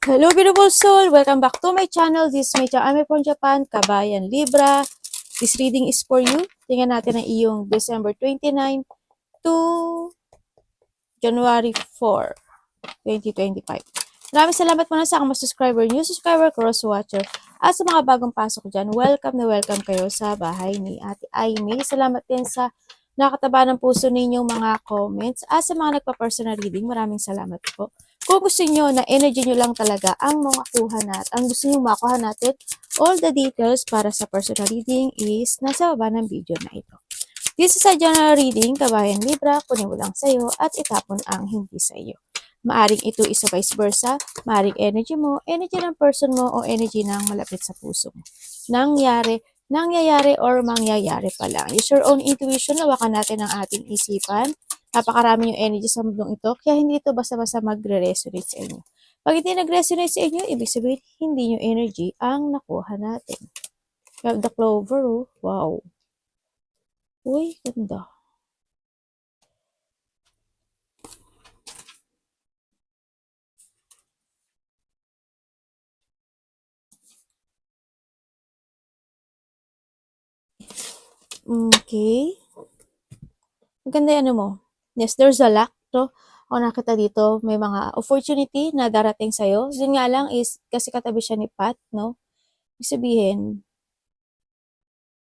Hello beautiful soul! Welcome back to my channel. This is Mecha Ame from Japan, Kabayan Libra. This reading is for you. Tingnan natin ang iyong December 29 to January 4, 2025. Maraming salamat muna sa aking mga subscriber, new subscriber, cross-watcher, at sa mga bagong pasok dyan. Welcome na welcome kayo sa bahay ni Ate Aimee. Salamat din sa nakataba ng puso ninyong mga comments at sa mga nagpa-personal reading. Maraming salamat po. Kung gusto niyo na energy niyo lang talaga ang makuha natin, ang gusto niyo makuha natin, all the details para sa personal reading is nasa baba ng video na ito. This is a general reading, Kabayan Libra, kunin mo lang sa'yo at itapon ang hindi sa'yo. Maaring ito is vice versa, maaring energy mo, energy ng person mo, o energy ng malapit sa puso mo. Nangyayari or mangyayari pa lang. Use your own intuition, lawakan natin ang ating isipan. Napakarami yung energy sa mundong ito, kaya hindi ito basta-basta magre-resonate sa inyo. Pag hindi nag-resonate sa inyo, ibig sabihin, hindi yung energy ang nakuha natin. We have the clover, oh. Wow. Uy, ganda. Okay. Maganda yung ano mo. Yes, there's a luck, no? Ako nakita dito, may mga opportunity na darating sa'yo. Yun nga lang is, kasi katabi siya ni Pat, no? Ibig sabihin,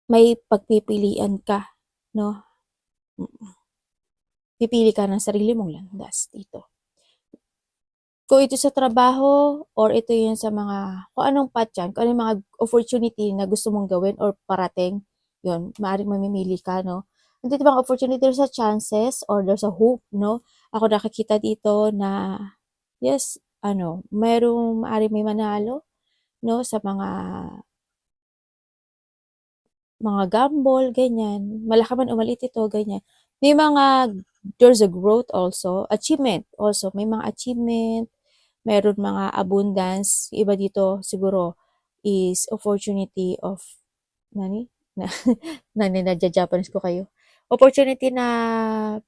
may pagpipilian ka, no? Pipili ka ng sarili mong landas dito. Kung ito sa trabaho, or ito yun sa mga, kung anong path yan, kung anong mga opportunity na gusto mong gawin or parating, yun, maaaring mamimili ka, no? Nandito bang opportunity, there's a chances or there's a hope, no? Ako nakikita dito na, yes, maaaring may manalo, no? Sa mga gamble, ganyan. Malaki man o maliit ito, ganyan. May there's a growth also, achievement also. May mga achievement, meron mga abundance. Iba dito siguro is opportunity of, nani? Nadja-Japanese ko kayo. Opportunity na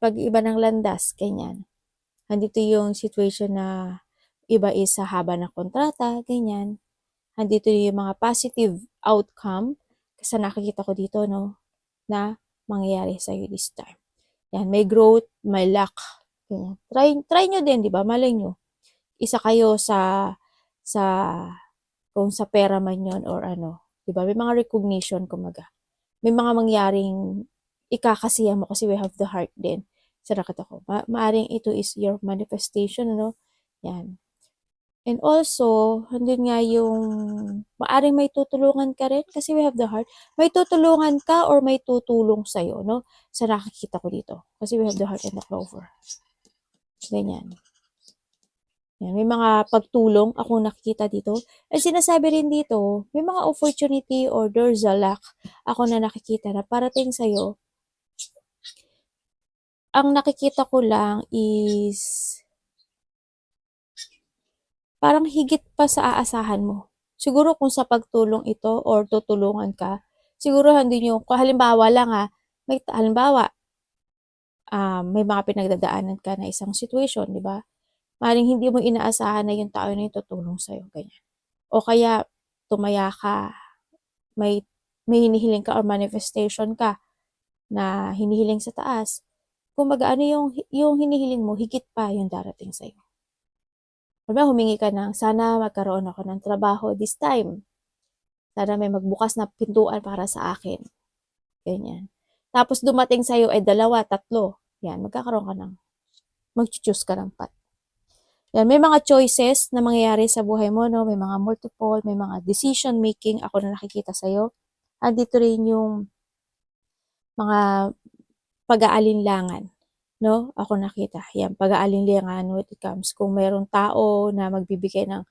pag-iba ng landas, ganyan. Andito yung situation na iba is sa haba ng kontrata, ganyan. Andito yung mga positive outcome kasi nakikita ko dito, no, na mangyayari sa'yo this time. Yan, may growth, may luck. Ganyan. Try nyo din, di ba? Malay nyo. Isa kayo sa, kung sa pera man yun or ano. Di ba? May mga recognition, kumaga. May mga mangyaring ikakasiya mo kasi we have the heart din. Sa nakita ko. Maaring ito is your manifestation, ano? Yan. And also, andun nga yung, maaring may tutulungan ka rin kasi we have the heart. May tutulungan ka or may tutulong sa'yo, no? Sa nakikita ko dito. Kasi we have the heart and the clover. Ganyan. Yan, may mga pagtulong ako nakikita dito. At sinasabi rin dito, may mga opportunity or there's a luck ako na nakikita na parating sa'yo. Ang nakikita ko lang is parang higit pa sa aasahan mo. Siguro kung sa pagtulong ito or tutulungan ka, siguro hindi nyo, kung halimbawa lang may mga pinagdadaanan ka na isang situation, di ba? Maring hindi mo inaasahan na yung tao na yung tutulong sa'yo, ganyan. O kaya, tumaya ka, may hinihiling ka or manifestation ka na hinihiling sa taas. Kumbaga, ano yung hinihiling mo, higit pa yung darating sa'yo. Diba, humingi ka ng, sana magkaroon ako ng trabaho this time. Sana may magbukas na pintuan para sa akin. Ganyan. Tapos dumating sa'yo ay 2, 3. Yan, magkakaroon ka ng, mag-choose ka ng path. Yan, may mga choices na mangyayari sa buhay mo, no? May mga multiple, may mga decision making ako na nakikita sa'yo. At dito rin yung mga pag-aalinlangan, no? Ako nakita. Yan, pag-aalinlangan when it comes. Kung mayroong tao na magbibigay ng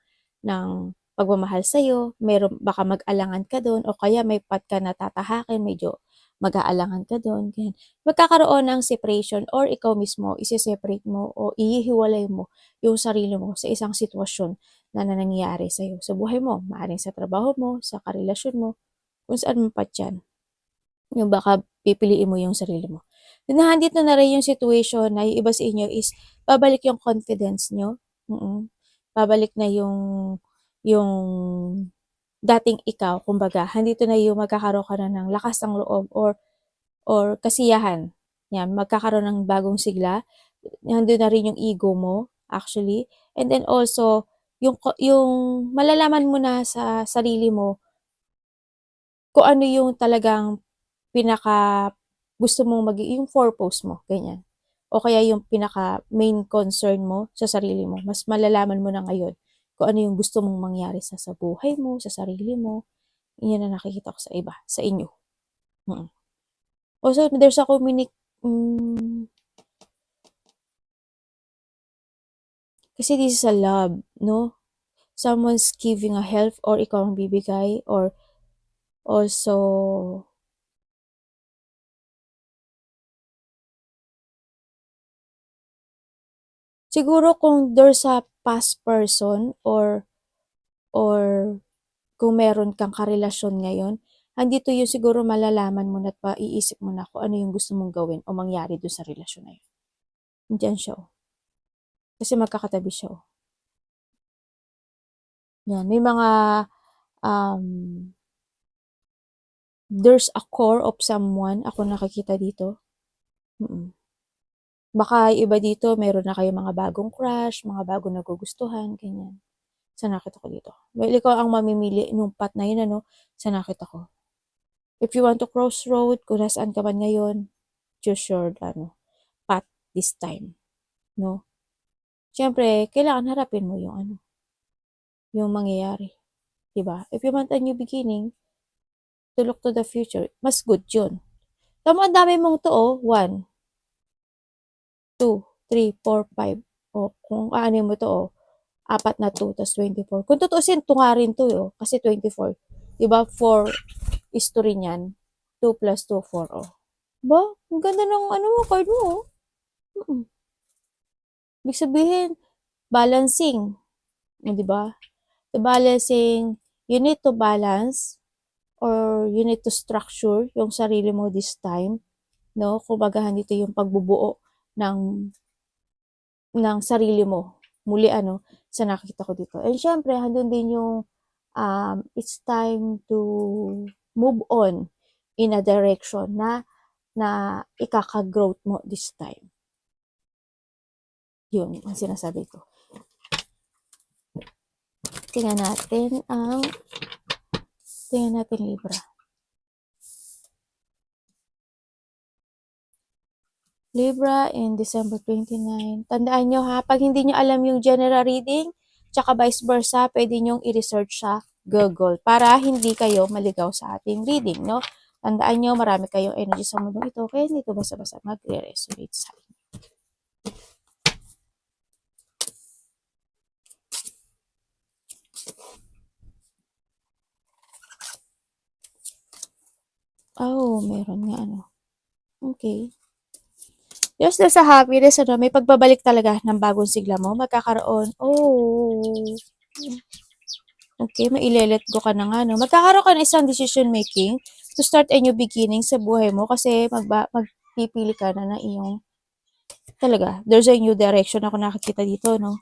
pagmamahal sa'yo, baka mag-alangan ka doon, o kaya may path ka na tatahakin, medyo mag-aalangan ka doon. Ganyan. Magkakaroon ng separation or ikaw mismo, isi-separate mo o ihiwalay mo yung sarili mo sa isang sitwasyon na nangyayari sa'yo sa buhay mo. Maaaring sa trabaho mo, sa karelasyon mo, kung saan mo path yan. Yung baka pipiliin mo yung sarili mo. Nandito na rin yung situation na yung iba sa inyo is babalik yung confidence nyo. babalik na yung dating ikaw, kumbaga, andito na yung magkakaroon ka na ng lakas ng loob or kasiyahan. Yan, magkakaroon ng bagong sigla. Nandun na rin yung ego mo, actually. And then also, yung malalaman mo na sa sarili mo kung ano yung talagang pinaka gusto mong yung purpose mo, ganyan. O kaya yung pinaka main concern mo sa sarili mo. Mas malalaman mo na ngayon kung ano yung gusto mong mangyari sa buhay mo, sa sarili mo. Yan ang nakikita ko sa iba, sa inyo. Mm. Also, there's a mm, kasi this is a love, no? Someone's giving a help or ikaw ang bibigay or also siguro kung there's a past person or kung meron kang karelasyon ngayon, andito yung siguro malalaman mo na at maiisip mo na kung ano yung gusto mong gawin o mangyari dun sa relasyon na yun. Nandiyan siya, oh. Kasi magkakatabi siya, oh. Yan, may mga um, there's a core of someone ako nakikita dito. Mm. Baka iba dito, meron na kayong mga bagong crush, mga bagong nagugustuhan, ganyan. Sa nakita ko dito. Well, ikaw ang mamimili nung path na yun, ano, sa nakita ko. If you want to crossroad, kung nasaan ka man ngayon, choose your, path this time. No? Siyempre, kailangan harapin mo yung, yung mangyayari. Diba? If you want a new beginning, to look to the future, mas good yun. Tama, ang dami mong to, oh. 1, 2, 3, 4, 5. O, kung ano mo to, oh. 4 na 2, tas 24. Kung tutuusin, ito nga rin to, oh. Kasi 24. Diba? 4 is to rin yan. 2 plus 2, 4, oh. Ba? Ang ganda ng card mo, oh. Ibig sabihin, balancing. Diba? The balancing, you need to balance or you need to structure yung sarili mo this time. No? Kumbaga, dito yung pagbubuo ng sarili mo. Muli, sa nakita ko dito. And syempre, handun din yung it's time to move on in a direction na ikaka-growth mo this time. Yun ang sinasabi ko. Tingnan natin Libra. Libra in December 29. Tandaan nyo ha, pag hindi nyo alam yung general reading, tsaka vice versa, pwede nyo i-research sa Google para hindi kayo maligaw sa ating reading, no? Tandaan nyo, marami kayong energy sa mundong ito, kaya hindi ito basta-basta magre-resonate sa inyo. Oh, meron nga, Okay. Just sa happiness, may pagbabalik talaga ng bagong sigla mo, magkakaroon. Oh. Okay, mailelet go ka na nga, no? Magkakaroon ka ng isang decision making to start a new beginning sa buhay mo kasi magpipili ka na ng iyong talaga. There's a new direction ako nakikita dito, no?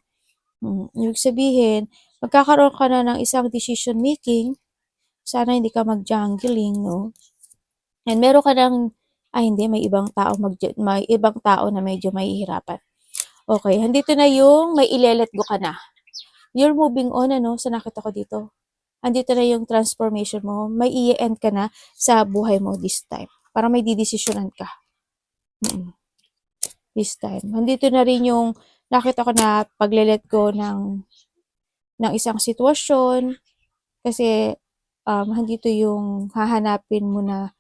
Ibig sabihin, magkakaroon ka na ng isang decision making. Sana hindi ka mag-jungling, no? And meron ka ng hindi, may ibang tao na medyo mahihirapan. Okay, andito na yung may ilelet go ka na. You're moving on, sa nakita ko dito. Andito na yung transformation mo. May i-end ka na sa buhay mo this time. Para may didesisyonan ka. This time. Andito na rin yung nakita ko na paglelet go ng isang sitwasyon. Kasi andito yung hahanapin mo na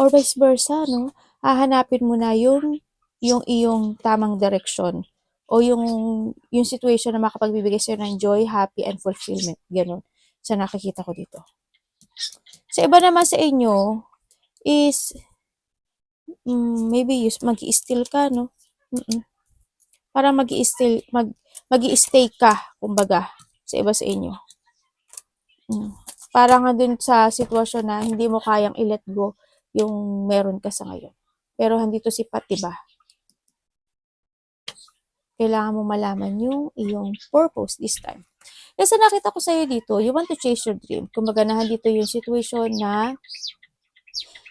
or vice versa, no? Hahanapin mo na yung iyong tamang direksyon o yung situation na makapagbibigay sa'yo ng joy, happy, and fulfillment. Ganun. Sa nakikita ko dito. Sa iba naman sa inyo is maybe mag-i-still ka, no? Parang mag-i-stay ka, kumbaga, sa iba sa inyo. Parang dun sa sitwasyon na hindi mo kayang i-let go yung meron ka sa ngayon. Pero andito si Pat, diba? Kailangan mo malaman yung iyong purpose this time. Kasi nakita ko sa'yo dito, you want to chase your dream. Kumbaga, nandito yung situation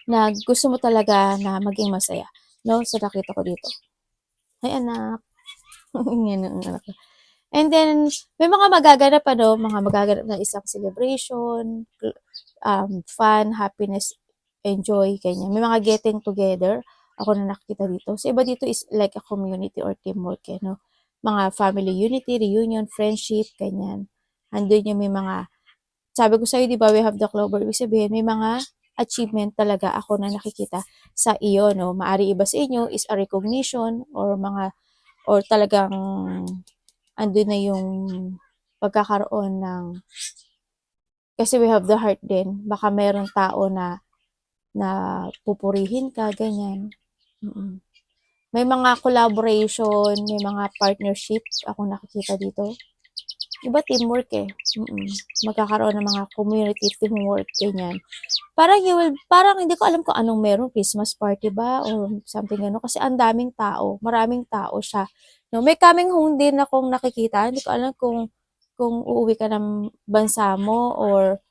na gusto mo talaga na maging masaya. No? So, nakita ko dito. Ay, anak. Yan ang anak ko. And then, may mga magaganap, mga magaganap na isang celebration, fun, happiness, enjoy, ganyan. May mga getting together. Ako na nakikita dito. So, iba dito is like a community or teamwork, no? Mga family unity, reunion, friendship, ganyan. Andun yung may mga, sabi ko sa'yo, di ba, we have the clover. Ibig sabihin, may mga achievement talaga ako na nakikita sa iyo, no? Maari iba sa inyo is a recognition or talagang andun na yung pagkakaroon ng, kasi we have the heart din. Baka mayroong tao na pupurihin ka, ganyan. May mga collaboration, may mga partnership ako nakikita dito. Iba teamwork eh. Magkakaroon ng mga community teamwork, ganyan. Parang hindi ko alam kung anong meron, Christmas party ba or something gano'n. Kasi ang daming tao, maraming tao siya. No, may coming home din akong nakikita. Hindi ko alam kung uuwi ka ng bansa mo or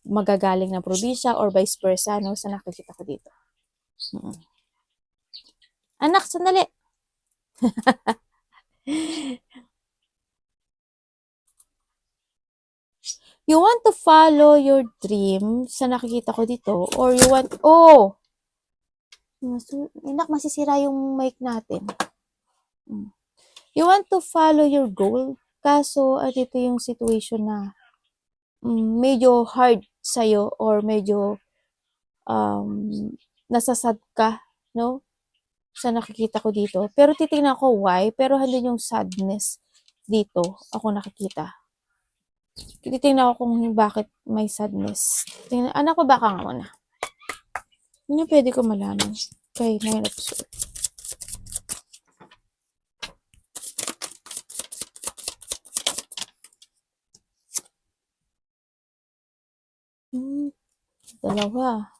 magagaling ng probinsya or vice versa, no? Sa nakikita ko dito. Anak, sandali. You want to follow your dream sa nakikita ko dito or you want, anak, masisira yung mic natin. You want to follow your goal, kaso dito yung situation na medyo hard sa'yo or medyo nasasad ka, no? Sa nakikita ko dito. Pero titingnan ko why, pero handun yung sadness dito ako nakikita. Titingnan ko kung bakit may sadness. Tingnan, anak ko baka nga muna. Hindi pwede ko malaman. Okay, mahirap suot. Dalawa.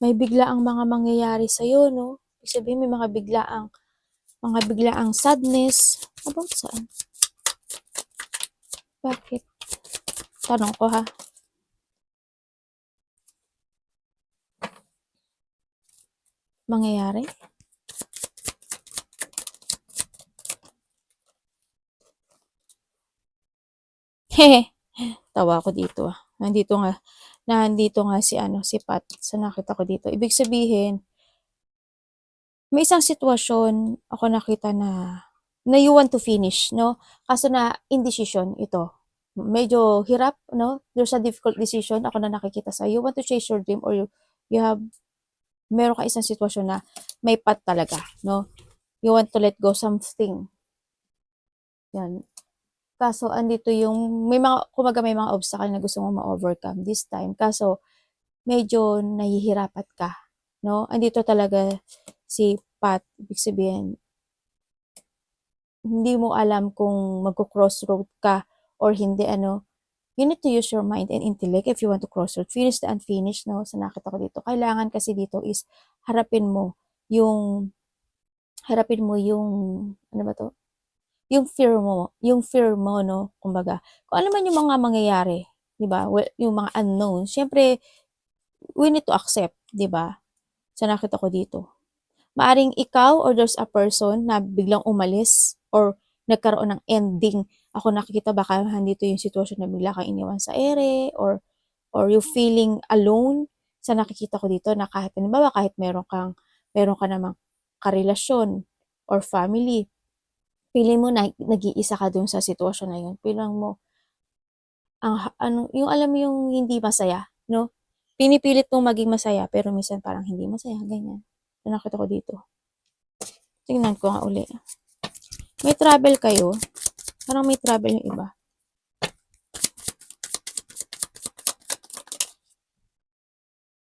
May biglaang mga mangyayari sa'yo, no? Ibig sabihin, may mga biglaang sadness. About saan? Bakit? Tanong ko ha. Mangyayari? Hehe. Tawa ako dito ah. Nandito nga si Pat sa nakita ko dito. Ibig sabihin, may isang sitwasyon ako nakita na you want to finish, no? Kaso na indecision ito. Medyo hirap, no? There's a difficult decision ako na nakikita sa you want to chase your dream or you have meron ka isang sitwasyon na may pat talaga, no? You want to let go something. Yan. Kaso andito yung may mga obstacle na gusto mo ma-overcome this time. Kaso medyo nahihirapan ka, no? Andito talaga si Pat, ibig sabihin, hindi mo alam kung magko-crossroad ka or hindi, you need to use your mind and intellect if you want to crossroad. Finish the unfinished, no? Sa nakita ko dito. Kailangan kasi dito is harapin mo yung, ano ba to? Yung fear mo, no? Kumbaga, kung ano man yung mga mangyayari, di ba? Yung mga unknown, syempre, we need to accept, di ba? Sa nakita ko dito. Maaring ikaw or there's a person na biglang umalis or nagkaroon ng ending. Ako nakikita baka handito yung sitwasyon na bigla kang iniwan sa ere or you feeling alone sa nakikita ko dito na kahit halimbawa kahit meron ka namang karelasyon or family, feeling mo na nag-iisa ka dun sa sitwasyon na yun. Feeling mo yung alam mo yung hindi masaya, no? Pinipilit mong maging masaya pero minsan parang hindi masaya, ganyan. So, nakita ko dito. Tingnan ko nga uli. May travel kayo. Parang may travel yung iba.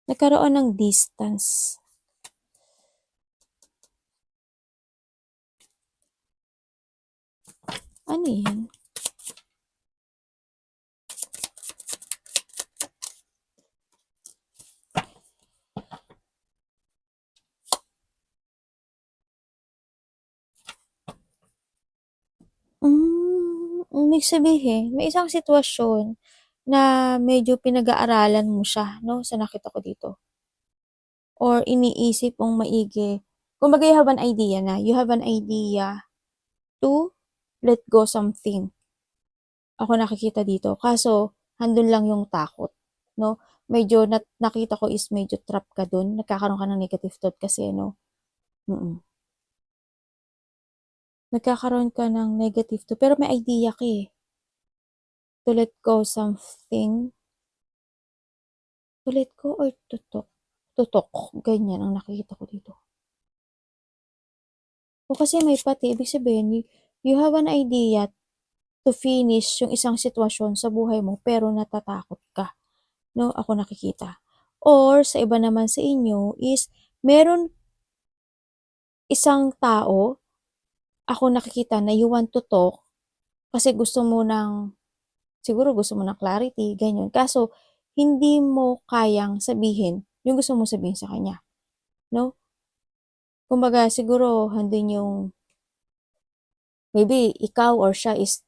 Nagkaroon ng distance. Ano yan? ibig sabihin, may isang sitwasyon na medyo pinag-aaralan mo siya, 'no, sa nakita ko dito or iniisip mong maigi. Kumbaga you have an idea na, you have an idea to let go something. Ako nakikita dito, kaso andun lang yung takot, 'no? Medyo nakita ko is medyo trap ka dun, nagkakaroon ka ng negative thought kasi 'no, nagkakaroon ka ng negative thought pero may idea ka, eh, to let go something. To let go or tutok? Tutok, ganyan ang nakikita ko dito. O kasi may pati, ibig sabihin you have an idea to finish yung isang sitwasyon sa buhay mo pero natatakot ka, 'no, ako nakikita. Or sa iba naman sa inyo is meron isang tao, ako nakikita na you want to talk kasi gusto mo ng siguro gusto mo ng clarity, ganyan. Kaso hindi mo kayang sabihin yung gusto mong sabihin sa kanya, 'no? Kumbaga siguro andun yung maybe ikaw or siya is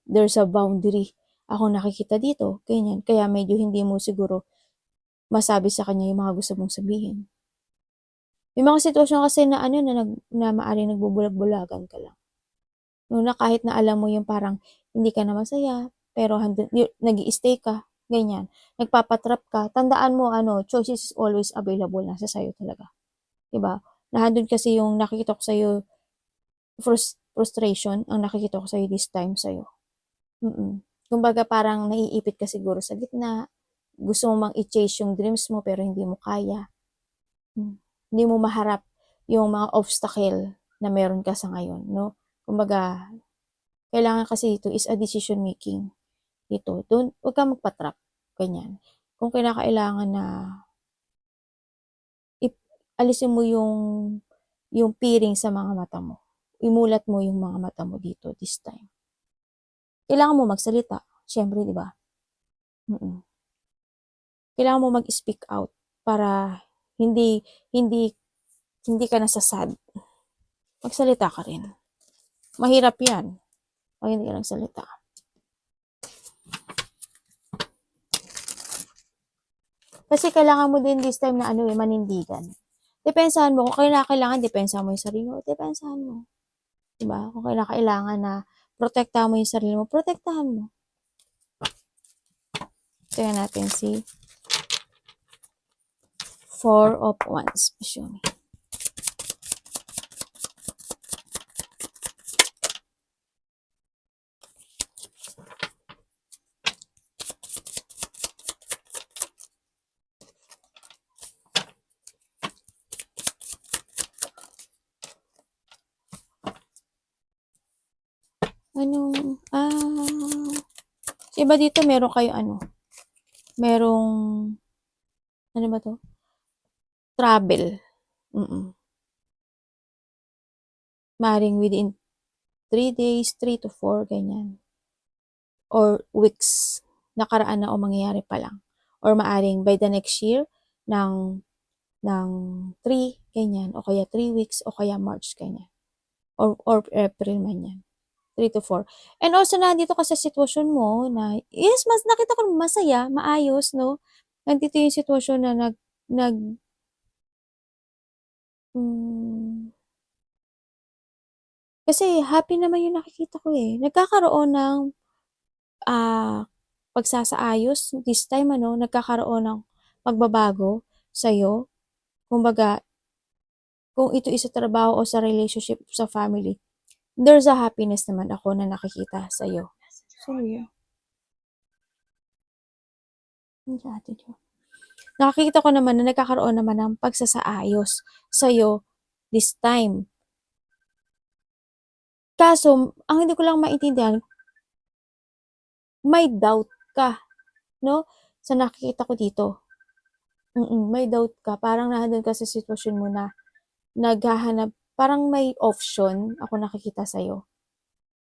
there's a boundary. Ako nakikita dito, ganyan. Kaya medyo hindi mo siguro masabi sa kanya yung mga gusto mong sabihin. May mga sitwasyon kasi na ano na maaaring nagbubulag-bulagan ka lang. No, na kahit na alam mo yung parang hindi ka na masaya, pero nag-i-stay ka, ganyan. Nagpapatrap ka, tandaan mo ano, choices is always available, nasa sayo talaga. 'Di ba? Nandun kasi yung nakikita ko sa'yo, frustration ang nakikita ko sa'yo this time sa'yo. Kumbaga parang naiipit ka siguro sa gitna, gusto mo mang i-chase yung dreams mo pero hindi mo kaya. Hindi mo maharap yung mga obstacle na meron ka sa ngayon, no? Kumbaga, kailangan kasi ito is a decision making. Dito, huwag kang magpa-trap, ganyan. Kung kinakailangan na alisin mo yung piring sa mga mata mo. Imulat mo yung mga mata mo dito this time. Kailangan mo magsalita, syempre, 'di ba? Kailangan mo mag-speak out para hindi hindi hindi ka nasasad. Magsalita ka rin. Mahirap 'yan 'pag hindi ka nagsalita. Kasi kailangan mo din this time na ano, manindigan. Depensahan mo kung kailangan depensahan mo 'yung sarili mo, depensahan mo. 'Di ba? Kung kailangan na protektahan mo 'yung sarili mo, protektahan mo. Tingnan natin si Four of Wands. Show me. Iba dito meron kayo merong, ano ba to? Travel. Maring within 3 days, 3 to 4, ganyan. Or weeks, nakaraan na o mangyayari pa lang. Or maaring by the next year, ng 3, ganyan. O kaya 3 weeks, o kaya March, ganyan. Or April man yan. 3 to 4. And also, nandito ka sa sitwasyon mo na, yes, mas nakita ko masaya, maayos, no? Nandito yung sitwasyon na kasi happy naman yung nakikita ko eh. Nagkakaroon ng pagsasaayos this time, nagkakaroon ng pagbabago sa'yo. Kumbaga, kung ito is sa trabaho o sa relationship, sa family, there's a happiness naman ako na nakikita sa'yo. So, yeah. Nakikita ko naman na nagkakaroon naman ng pagsasaayos sa'yo this time. Kaso, ang hindi ko lang maintindihan, may doubt ka, no? Sa nakikita ko dito. May doubt ka. Parang nandun ka sa sitwasyon mo na naghahanap, parang may option ako nakikita sa'yo.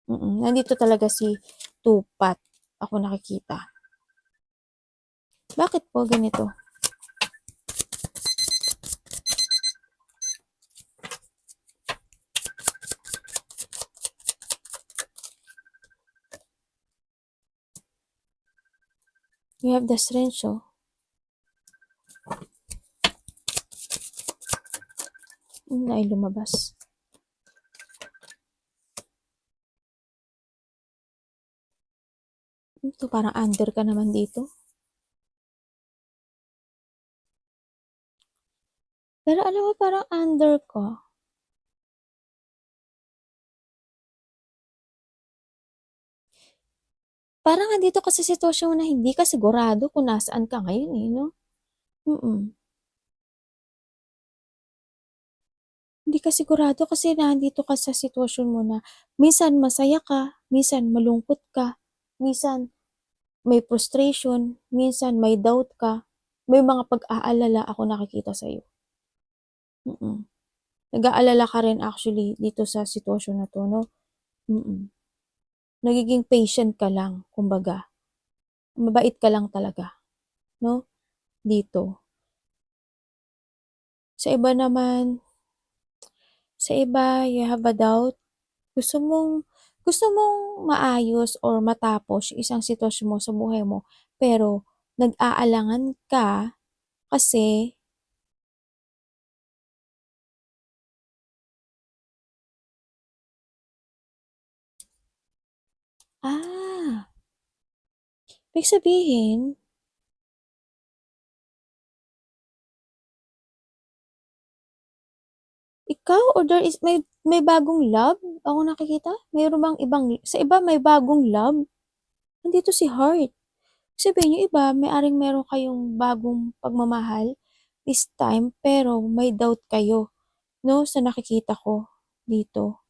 Nandito talaga si Tupat ako nakikita. Bakit po ganito? You have the strength, oh. Ay, lumabas. Ito, parang under ka naman dito. Pero alam mo, parang under ka. Parang andito ka sa sitwasyon na hindi ka sigurado kung nasaan ka ngayon eh, no? Mm. Hindi ka sigurado kasi nandito ka sa sitwasyon mo na minsan masaya ka, minsan malungkot ka, minsan may frustration, minsan may doubt ka, may mga pag-aalala ako nakikita sa'yo. Mm. Nag-aalala ka rin actually dito sa sitwasyon na to, no? Mm. Nagiging patient ka lang, kumbaga. Mabait ka lang talaga, no? Dito. Sa iba naman, sa iba, you have a doubt. Gusto mong, gusto mong maayos or matapos yung isang sitwasyon mo sa buhay mo, pero nag-aalangan ka kasi, ah, ibig sabihin, ikaw or there is, may bagong love ako nakikita? Mayroon bang ibang, sa iba may bagong love? Nandito si Heart. Sabihin yung iba, may aring meron kayong bagong pagmamahal this time, pero may doubt kayo, no? Sa nakikita ko dito.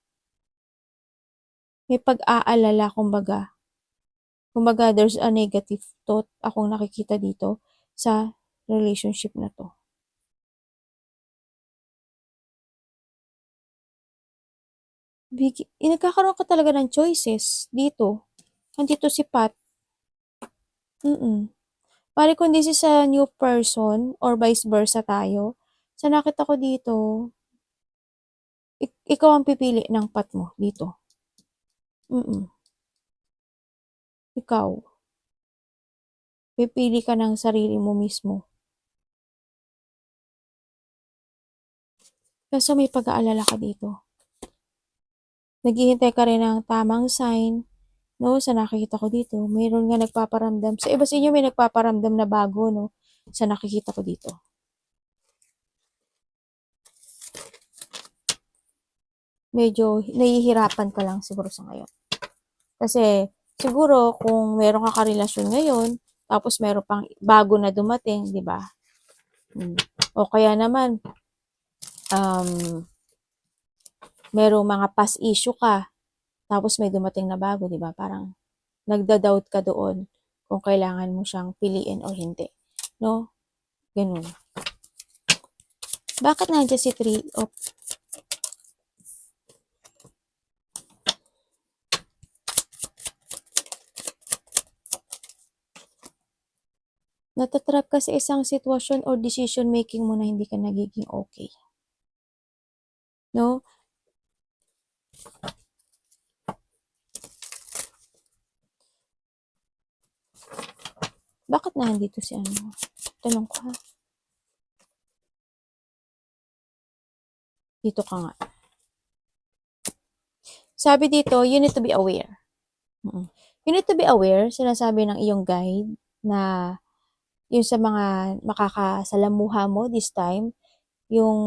May pag-aalala, kumbaga. Kumbaga, there's a negative thought akong nakikita dito sa relationship na to. Nagkakaroon ka talaga ng choices dito. Nandito si Pat. Mm. Pare kung this is a new person or vice versa tayo, sa nakita ko dito, ikaw ang pipili ng Pat mo dito. Mm. Ikaw. Pipili ka ng sarili mo mismo. Kaso may pag-aalala ka dito. Naghihintay ka rin ng tamang sign, no? Sa nakikita ko dito, mayroon nga nagpaparamdam. Sa iba sa inyo may nagpaparamdam na bago, no? Sa nakikita ko dito. Medyo nahihirapan ka lang siguro sa ngayon. Kasi siguro kung meron ka karelasyon ngayon, tapos meron pang bago na dumating, di ba? O kaya naman, merong mga past issue ka, tapos may dumating na bago, di ba? Parang nagda-doubt ka doon kung kailangan mo siyang piliin o hindi. No? Ganun. Bakit nandiyan si 3 of natatrap ka sa isang sitwasyon or decision making mo na hindi ka nagiging okay. No? Bakit nandito si ano? Tanong ko ha. Dito ka nga. Sabi dito, you need to be aware. You need to be aware, sinasabi ng iyong guide na yung sa mga makakasalamuha mo this time, yung,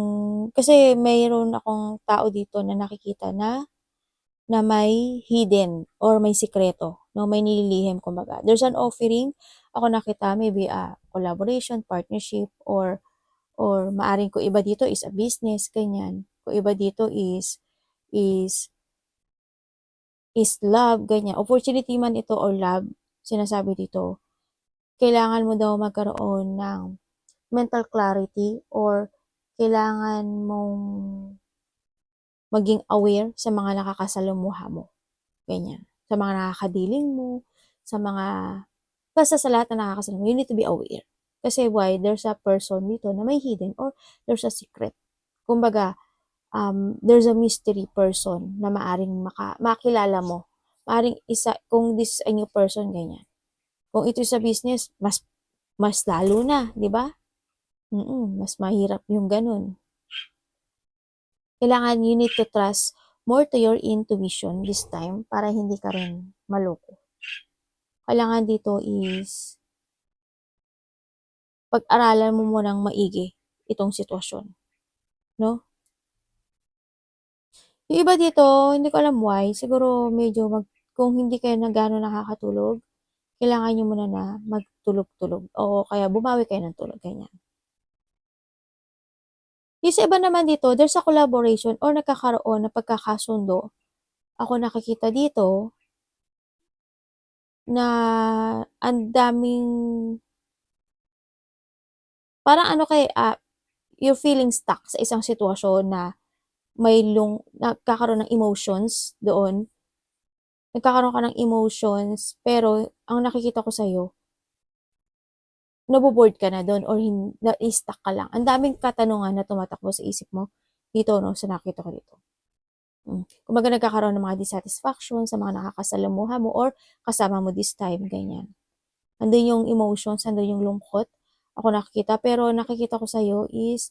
kasi mayroon akong tao dito na nakikita na may hidden or may sikreto, no? May nililihim, kumbaga. There's an offering, ako nakita, maybe a collaboration, partnership, or maaring ko iba dito is a business, ganyan. Kung iba dito is love, ganyan. Opportunity man ito or love, sinasabi dito, kailangan mo daw magkaroon ng mental clarity or kailangan mong maging aware sa mga nakakasalamuha mo. Ganyan. Sa mga nakakadiling mo, sa mga, basta sa lahat na nakakasalamuha, you need to be aware. Kasi why? There's a person dito na may hidden or there's a secret. Kumbaga, there's a mystery person na maaring makilala mo. Maaring isa, kung this is a new person, ganyan. Kung ito sa business, mas lalo na, 'di ba? Mas mahirap yung ganun. Kailangan you need to trust more to your intuition this time para hindi ka rin maloko. Kailangan dito is pag-aralan mo munang maigi itong sitwasyon, no? Yung iba dito, hindi ko alam why, siguro medyo kung hindi kayo na gaano nakakatulog, kailangan niyo muna na magtulog-tulog o kaya bumawi kayo ng tulog, ganyan. Yung sa iba naman dito, there's a collaboration or nagkakaroon ng pagkakasundo. Ako nakikita dito na ang daming parang ano you're feeling stuck sa isang sitwasyon na nagkakaroon ng emotions doon. Nagkakaroon ka ng emotions, pero ang nakikita ko sa'yo, naboboard ka na doon or na-stuck ka lang. Ang daming katanungan na tumatakbo sa isip mo dito, no, sa nakita ko dito. Kumbaga nagkakaroon ng mga dissatisfaction sa mga nakakasalamuha mo or kasama mo this time, ganyan. Andun yung emotions, andun yung lungkot. Ako nakikita, pero nakikita ko sa'yo is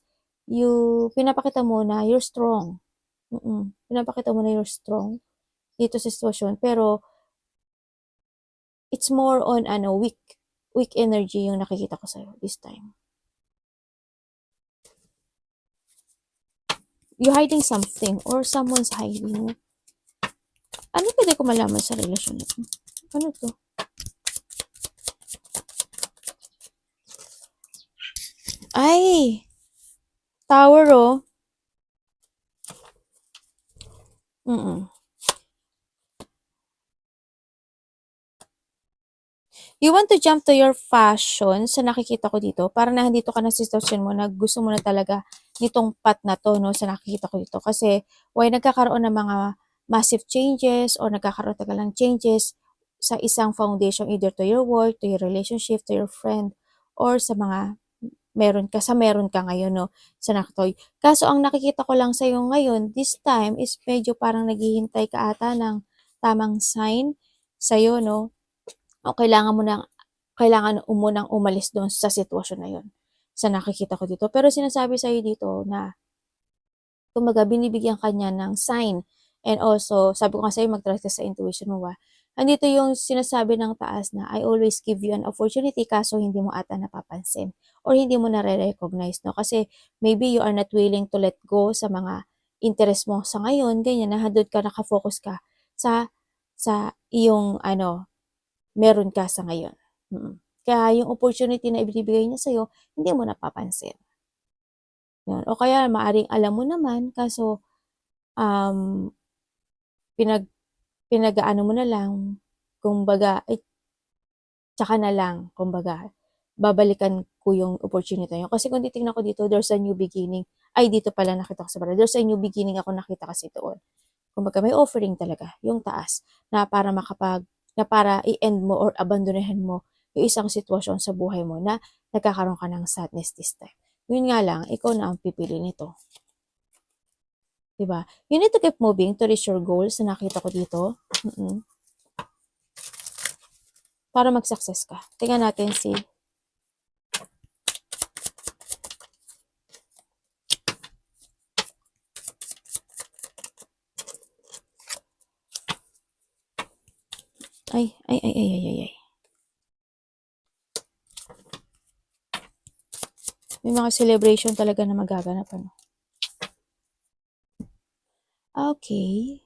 pinapakita mo na you're strong. Pinapakita mo na you're strong dito sa sitwasyon, pero it's more on weak energy yung nakikita ko sa'yo this time. You're hiding something or someone's hiding. Ano pwede ko malaman sa relasyon nito? Ano to? Ay! Tower, oh. You want to jump to your fashion sa nakikita ko dito. Parang nandito ka na sa sitwasyon mo na gusto mo na talaga nitong path na to, no, sa nakikita ko dito. Kasi, why nagkakaroon ng mga massive changes or nagkakaroon talaga ng changes sa isang foundation, either to your work, to your relationship, to your friend, or sa mga meron ka ngayon, no, sa nakatoy. Kaso, ang nakikita ko lang sa'yo ngayon, this time, is medyo parang naghihintay ka ata ng tamang sign sa'yo, no, o kailangan munang umalis doon sa sitwasyon na yun, sa nakikita ko dito. Pero sinasabi sa'yo dito na, kumbaga binibigyan ka niya ng sign and also, sabi ko nga sa'yo mag-trust ka sa intuition mo, andito yung sinasabi ng taas na, I always give you an opportunity kaso hindi mo ata napapansin or hindi mo nare-recognize, no? Kasi maybe you are not willing to let go sa mga interest mo sa ngayon, ganyan, na doon ka nakafocus ka sa iyong meron ka sa ngayon. Kaya yung opportunity na ibinibigay niya sa'yo, hindi mo napapansin. Yun. O kaya maaring alam mo naman, kaso um, pinag-aano mo na lang, kumbaga, tsaka na lang, kumbaga, babalikan ko yung opportunity yun. Kasi kung titingnan ko dito, there's a new beginning. Ay, dito pala nakita ko sa bara. There's a new beginning ako nakita kasi doon. Kumbaga, may offering talaga, yung taas, na para i-end mo or abandonahin mo yung isang sitwasyon sa buhay mo na nagkakaroon ka ng sadness this time. Yun nga lang, ikaw na ang pipili nito. Diba? You need to keep moving to reach your goals na nakita ko dito. Para mag-success ka. Tingnan natin si ay. May mga celebration talaga na magaganap, ano? Okay.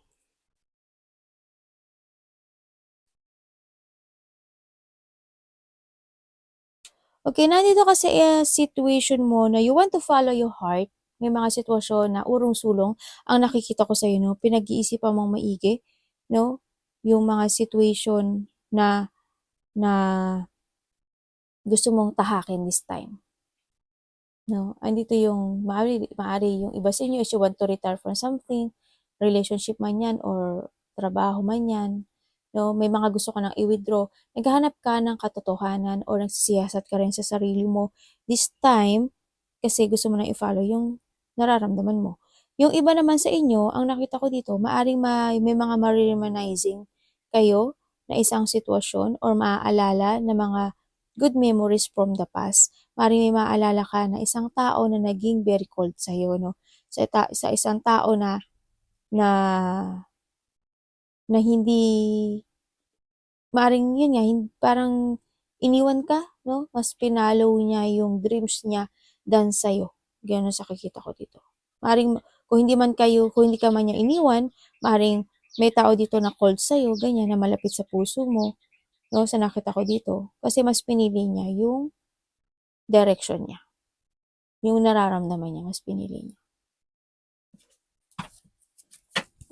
Okay, nandito kasi situation mo na you want to follow your heart. May mga sitwasyon na urong-sulong ang nakikita ko sa'yo, no? Pinag-iisipan mong maigi, no? Yung mga situation na gusto mong tahakin this time. No? Andito yung, maari yung iba sa inyo is you want to retire from something, relationship man yan, or trabaho man yan. No? May mga gusto ka nang i-withdraw. Naghahanap ka ng katotohanan or nagsisiyasat ka rin sa sarili mo. This time, kasi gusto mo nang i-follow yung nararamdaman mo. Yung iba naman sa inyo, ang nakita ko dito, maaring may mga marimanizing kayo na isang sitwasyon or maaalala na mga good memories from the past. Maaaring may maaalala ka na isang tao na naging very cold sa'yo, no? Sa isang tao na na hindi maaaring yun nga, parang iniwan ka, no? Mas pinalo niya yung dreams niya than sa'yo. Gano'n sa nakikita ko dito. Maaaring kung hindi ka man niya iniwan, maaaring may tao dito na cold sa'yo, ganyan, na malapit sa puso mo, no? Sa nakita ko dito. Kasi mas pinili niya yung direction niya. Yung nararamdaman niya, mas pinili niya.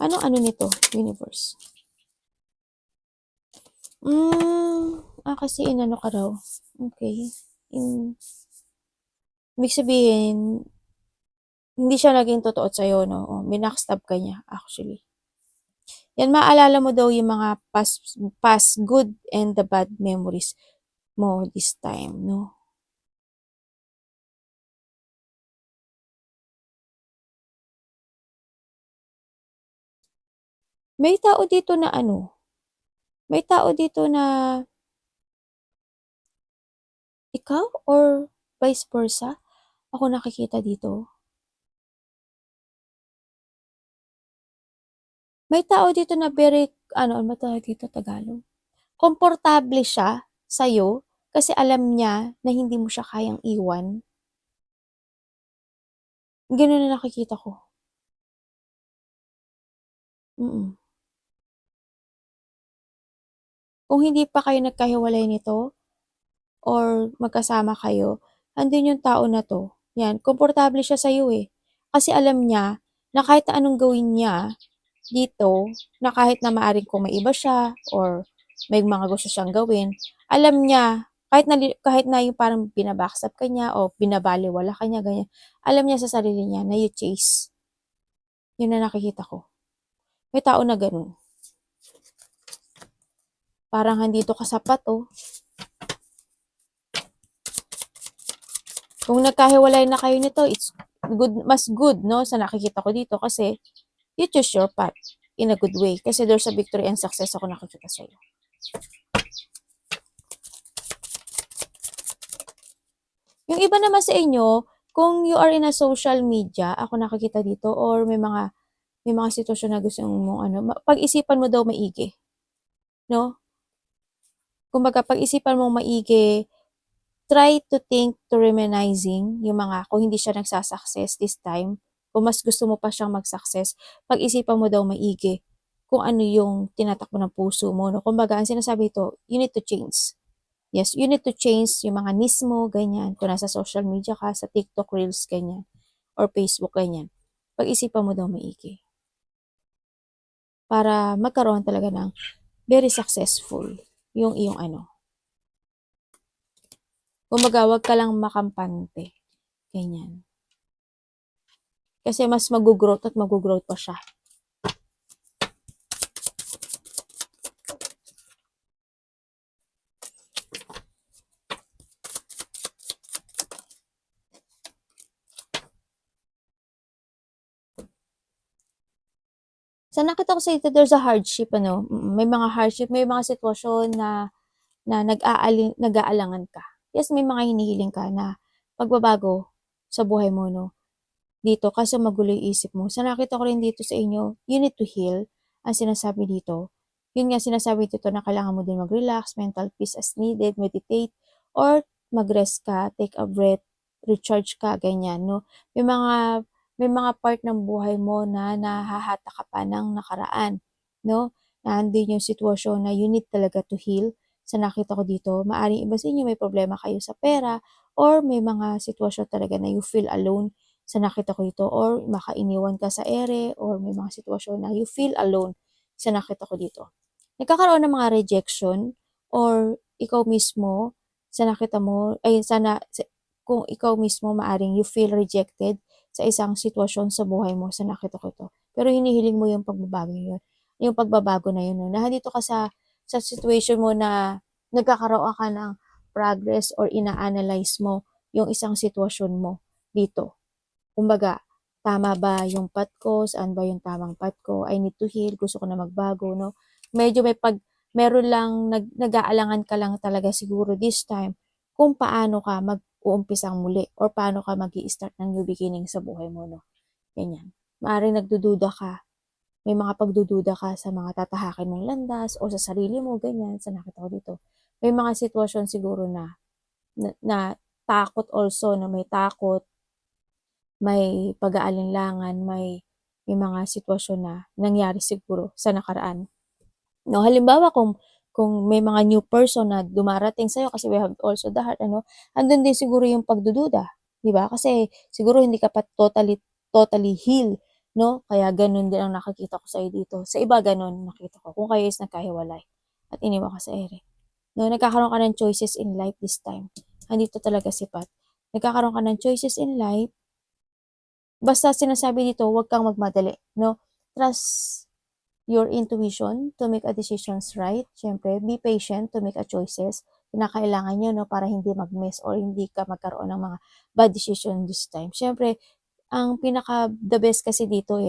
Ano nito, universe? Kasi inano ka raw. Okay. Ibig sabihin, hindi siya naging totoo sa'yo, no? Minakstab ka niya, actually. Yan, maalala mo daw yung mga past good and the bad memories mo this time, no? May tao dito na may tao dito na ikaw or vice versa? Ako nakikita dito. May tao dito na very, ano ba tawag dito Tagalog? Komportable siya sa'yo kasi alam niya na hindi mo siya kayang iwan. Gano'n na nakikita ko. Mm. Kung hindi pa kayo nagkahiwalay nito or magkasama kayo, andun yung tao na 'to, 'yan, komportable siya sa'yo, eh. Kasi alam niya na kahit na anong gawin niya dito, na kahit na maaaring kung may iba siya or may mga gusto siyang gawin, alam niya kahit na yung parang bina-backstab ka niya o binabalewala ka niya, ganyan, alam niya sa sarili niya na you chase. Yun ang nakikita ko. May tao na gano'n. Parang andito ka sa pato. Kung nagkahiwalay na kayo nito, it's good, mas good, no, sa nakikita ko dito kasi you choose your path in a good way. Kasi there's a victory and success ako nakikita sa'yo. Yung iba naman sa inyo, kung you are in a social media, ako nakikita dito, or may mga sitwasyon na gusto mong pag-isipan mo daw maigi, no? Kumbaga, pag-isipan mong maigi, try to think to reminiscing yung mga, kung hindi siya nagsasucess this time, kung mas gusto mo pa siyang mag-success, pag-isipan mo daw maigi kung ano yung tinatakbo ng puso mo, no? Kumbaga, ang sinasabi ito, you need to change. Yes, you need to change yung mga needs mo, ganyan. Kung nasa social media ka, sa TikTok Reels, ganyan. Or Facebook, ganyan. Pag-isipan mo daw maigi. Para magkaroon talaga ng very successful yung iyong Kumbaga, wag ka lang makampante. Ganyan. Kasi mas mag-growth at mag-growth pa siya. Sa nakita ko sa ito, there's a hardship, may mga hardship, may mga sitwasyon na nag-aalangan ka. Yes, may mga hinihiling ka na pagbabago sa buhay mo, no? Dito, kasi magulo yung isip mo. Sa nakita ko rin dito sa inyo, you need to heal, ang sinasabi dito. Yun nga, sinasabi dito na kailangan mo din mag-relax, mental peace as needed, meditate, or mag-rest ka, take a breath, recharge ka, ganyan, no? May mga part ng buhay mo na nahahata ka pa ng nakaraan, no? Na andun yung sitwasyon na you need talaga to heal. Sa nakita ko dito, maaring iba sa inyo may problema kayo sa pera, or may mga sitwasyon talaga na you feel alone sa nakita ko dito, or makainiwan ka sa ere, or may mga sitwasyon na you feel alone sa nakita ko dito. Nagkakaroon ng mga rejection, or ikaw mismo sa nakita mo ay kung ikaw mismo maaring you feel rejected sa isang sitwasyon sa buhay mo sa nakita ko ito. Pero hinihiling mo yung pagbabago yun. Yung pagbabago na yun. No? Nandito ka sa situation mo na nagkakaroon ka ng progress or ina-analyze mo yung isang sitwasyon mo dito. Kumbaga, tama ba yung path ko? Saan ba yung tamang path ko? I need to heal. Gusto ko na magbago, no? Medyo meron lang nag-aalangan ka lang talaga siguro this time kung paano ka mag-uumpisang muli or paano ka mag-i-start ng new beginning sa buhay mo, no? Ganyan. Maaaring nagdududa ka, may mga pagdududa ka sa mga tatahakin mong landas o sa sarili mo, ganyan, sa nakita ko dito. May mga sitwasyon siguro na takot also, na may takot, may pag-aalinlangan, may mga sitwasyon na nangyari siguro sa nakaraan. No, halimbawa kung may mga new person na dumarating sa'yo kasi we have also the heart, ano, andun din siguro yung pagdududa, 'di ba? Kasi siguro hindi ka pa totally heal, no? Kaya ganun din ang nakikita ko sa'yo dito. Sa iba ganun nakita ko, kung kayo is nagkahiwalay at iniwan ka sa ere. No, nagkakaroon ka ng choices in life this time. Andito talaga si Pat. Nagkakaroon ka ng choices in life, basta sinasabi dito, huwag kang magmadali, no? Trust your intuition to make a decisions right. Siyempre, be patient to make a choices. Kinakailangan nyo, no, para hindi mag-miss or hindi ka magkaroon ng mga bad decision this time. Siyempre, ang pinaka the best kasi dito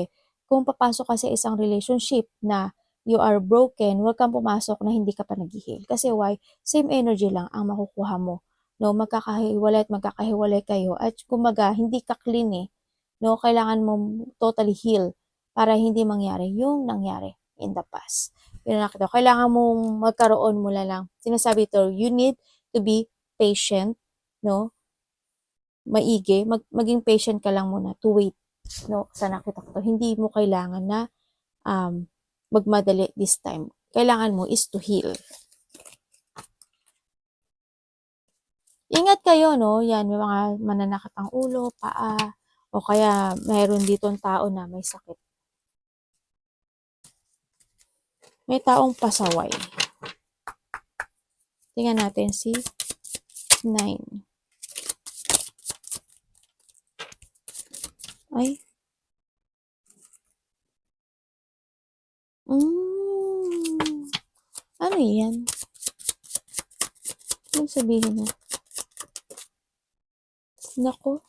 kung papasok ka sa isang relationship na you are broken, huwag kang pumasok na hindi ka pa nag-heal. Kasi why? Same energy lang ang makukuha mo. No, magkakahiwalay at magkakahiwalay kayo at kumbaga hindi ka clean no, kailangan mo totally heal para hindi mangyari yung nangyari in the past. Yun nakita. Kailangan mong magkaroon mula lang. Sinasabi ito, you need to be patient, no? Maigi, maging patient ka lang muna to wait, no? Sa nakita ko to. Hindi mo kailangan na magmadali this time. Kailangan mo is to heal. Ingat kayo, no? Yan, may mga mananakit ang ulo, paa, o kaya mayroon ditong tao na may sakit. May taong pasaway. Tingnan natin si 9. Ay. Ano yan? Anong sabihin na? Nako.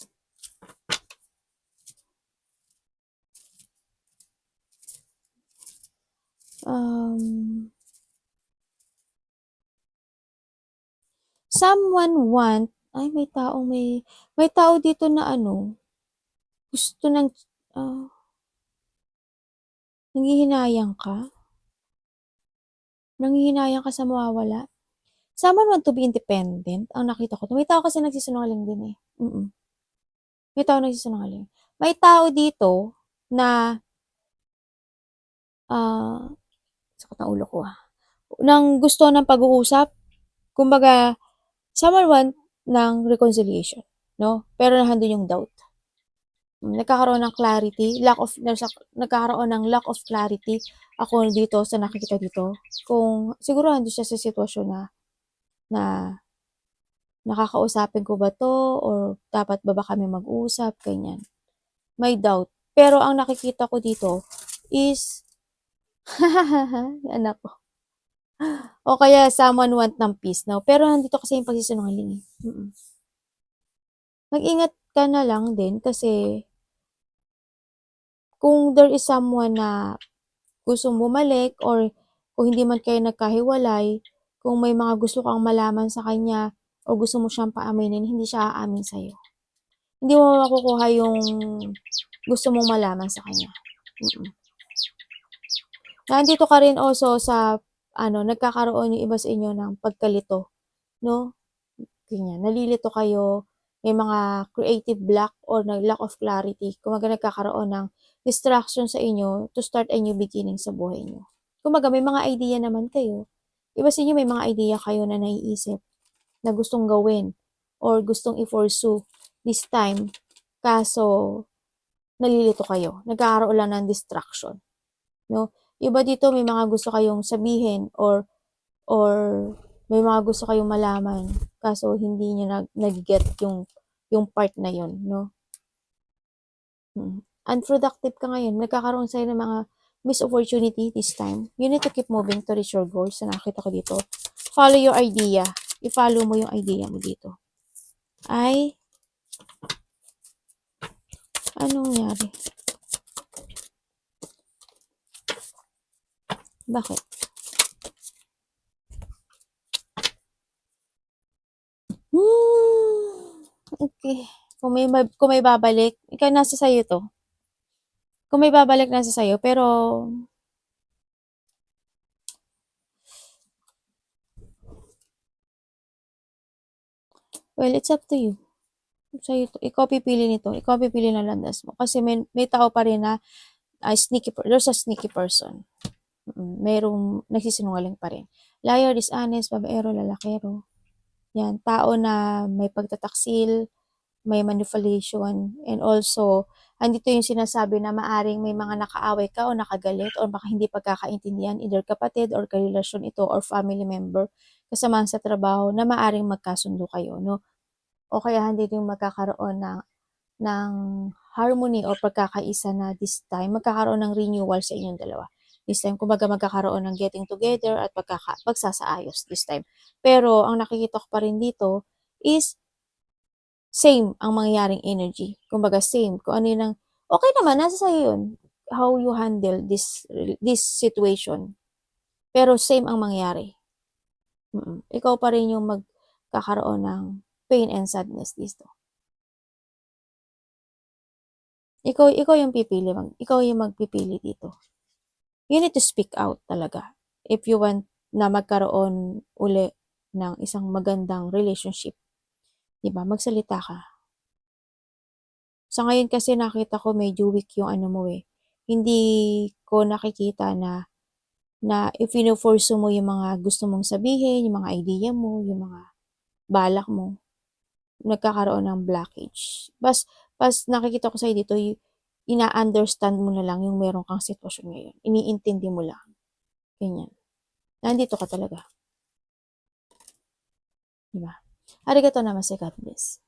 Someone want, ay may tao dito na ano, gusto ng, nanghihinayang ka? Nanghihinayang ka sa mawawala? Someone want to be independent, ang nakita ko. May tao kasi nagsisinungaling din May tao nagsisinungaling. May tao dito na, sakit ng ulo ko nang gusto ng pag-uusap, kumbaga, someone want ng reconciliation, no? Pero nandun yung doubt. Nagkakaroon ng clarity, nagkakaroon ng lack of clarity ako dito sa nakikita dito. Kung siguro andun siya sa sitwasyon na nakakausapin ko ba to or dapat ba kami mag-usap, ganyan. May doubt. Pero ang nakikita ko dito is anak ko. O kaya someone want ng peace, no? Pero nandito kasi yung pagsisinungaling Mag-ingat ka na lang din kasi kung there is someone na gustong bumalik or kung hindi man kayo nagkahiwalay, kung may mga gusto kang malaman sa kanya o gusto mo siyang paaminin, hindi siya aamin sa'yo. Hindi mo makukuha yung gusto mong malaman sa kanya. Nandito ka rin also sa, nagkakaroon yung iba sa inyo ng pagkalito, no? Ganyan, nalilito kayo, may mga creative block or lack of clarity. Kumaga nagkakaroon ng distraction sa inyo to start a new beginning sa buhay nyo. Kumaga may mga idea naman kayo. Iba sa inyo may mga idea kayo na naiisip na gustong gawin or gustong i-pursue this time. Kaso, nalilito kayo. Nagkakaroon lang ng distraction. No? Iba dito may mga gusto kayong sabihin or may mga gusto kayong malaman kaso hindi niyo nag-get yung part na yun, no? Unproductive ka ngayon. Nagkakaroon sa'yo ng mga missed opportunity this time. You need to keep moving to reach your goals. Na nakita ko dito. Follow your idea. I-follow mo yung idea mo dito. Ay, anong nangyari? Bakit? kung may babalik, ikaw nasa sa'yo 'to. Kung may babalik, nasa sa'yo, pero well, it's up to you. Sa'yo 'to. Ikaw pipili nito, ikaw pipili ng landas mo. Kasi may tao pa rin na, there's a sneaky person. Merong nagsisinungaling pa rin. Liar, dishonest, babaero, lalakero. Yan, tao na may pagtataksil, may manipulation, and also, andito yung sinasabi na maaring may mga nakaaway ka o nakagalit or baka hindi pagkakaintindihan, either kapatid or karelasyon ito or family member, kasamahan sa trabaho na maaring magkasundo kayo, no? O kaya hindi din magkakaroon ng harmony o pagkakaisa na this time, magkakaroon ng renewal sa inyong dalawa. This time, kumbaga magkakaroon ng getting together at pagsasaayos this time. Pero, ang nakikita ko pa rin dito is same ang mangyayaring energy. Kumbaga same. Kung ano yun ang, okay naman, nasa sa'yo yun. How you handle this situation. Pero same ang mangyari. Ikaw pa rin yung magkakaroon ng pain and sadness dito. Ikaw yung ikaw yung magpipili dito. You need to speak out talaga. If you want na magkaroon uli ng isang magandang relationship. Diba? Magsalita ka. Sa ngayon kasi nakita ko medyo weak yung ano mo eh. Hindi ko nakikita na if ino-force mo yung mga gusto mong sabihin, yung mga idea mo, yung mga balak mo, nagkakaroon ng blockage. Pas nakikita ko sa'yo dito, ina-understand mo na lang yung meron kang sitwasyon ngayon. Iniintindi mo lang. Ganyan. Nandito ka talaga. Diba? Arigato namaste, God bless.